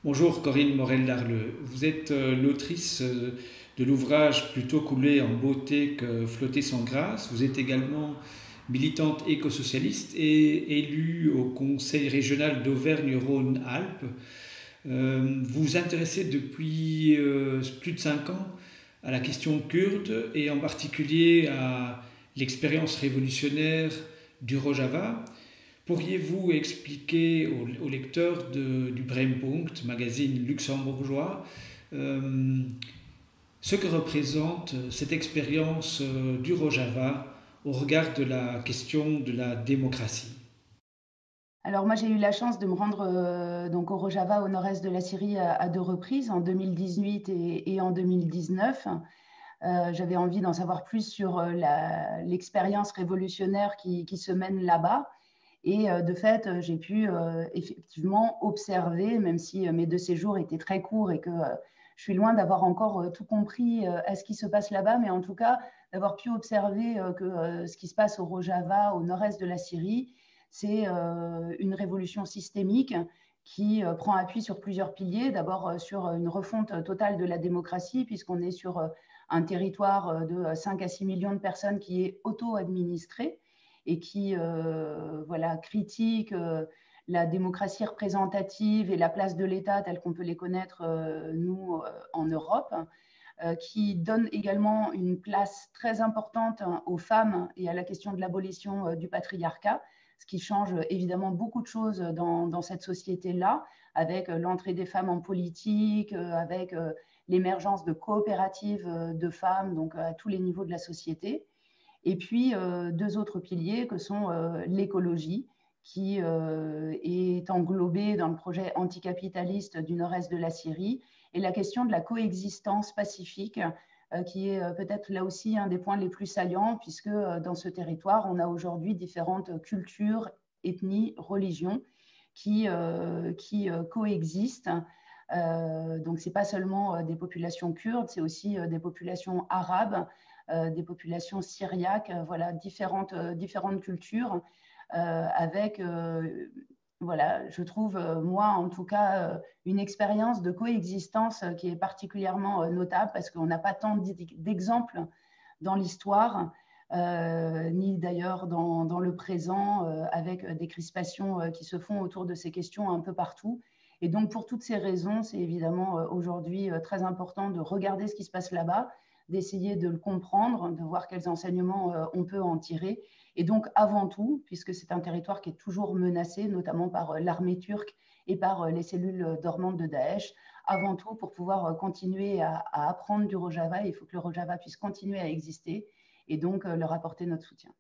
Bonjour Corinne Morel-Larleux. Vous êtes l'autrice de l'ouvrage Plutôt couler en beauté que flotter sans grâce. Vous êtes également militante écosocialiste et élue au Conseil régional d'Auvergne-Rhône-Alpes. Vous vous intéressez depuis plus de 5 ans à la question kurde et en particulier à l'expérience révolutionnaire du Rojava. Pourriez-vous expliquer aux lecteurs du Brennpunkt, magazine luxembourgeois, euh, ce que représente cette expérience du Rojava au regard de la question de la démocratie? Alors moi, j'ai eu la chance de me rendre donc au Rojava, au nord-est de la Syrie, à deux reprises, en 2018 et en 2019. J'avais envie d'en savoir plus sur l'expérience révolutionnaire qui se mène là-bas. Et de fait, j'ai pu effectivement observer, même si mes deux séjours étaient très courts et que je suis loin d'avoir encore tout compris à ce qui se passe là-bas, mais en tout cas d'avoir pu observer que ce qui se passe au Rojava, au nord-est de la Syrie, c'est une révolution systémique qui prend appui sur plusieurs piliers. D'abord sur une refonte totale de la démocratie, puisqu'on est sur un territoire de 5 à 6 millions de personnes qui est auto-administré et qui voilà, critique la démocratie représentative et la place de l'État telle qu'on peut les connaître, nous, en Europe, qui donne également une place très importante aux femmes et à la question de l'abolition du patriarcat, ce qui change évidemment beaucoup de choses dans cette société-là, avec l'entrée des femmes en politique, avec l'émergence de coopératives de femmes, donc à tous les niveaux de la société. Et puis, deux autres piliers que sont l'écologie, qui est englobée dans le projet anticapitaliste du nord-est de la Syrie, et la question de la coexistence pacifique, qui est peut-être là aussi un des points les plus saliants, puisque dans ce territoire, on a aujourd'hui différentes cultures, ethnies, religions qui coexistent. Donc, ce n'est pas seulement des populations kurdes, c'est aussi des populations arabes, des populations syriaques, voilà, différentes cultures, avec, voilà, je trouve, moi en tout cas, une expérience de coexistence qui est particulièrement notable parce qu'on n'a pas tant d'exemples dans l'histoire, ni d'ailleurs dans le présent, avec des crispations qui se font autour de ces questions un peu partout. Et donc, pour toutes ces raisons, c'est évidemment aujourd'hui très important de regarder ce qui se passe là-bas, d'essayer de le comprendre, de voir quels enseignements on peut en tirer. Et donc, avant tout, puisque c'est un territoire qui est toujours menacé, notamment par l'armée turque et par les cellules dormantes de Daesh, avant tout, pour pouvoir continuer à apprendre du Rojava, il faut que le Rojava puisse continuer à exister et donc leur apporter notre soutien.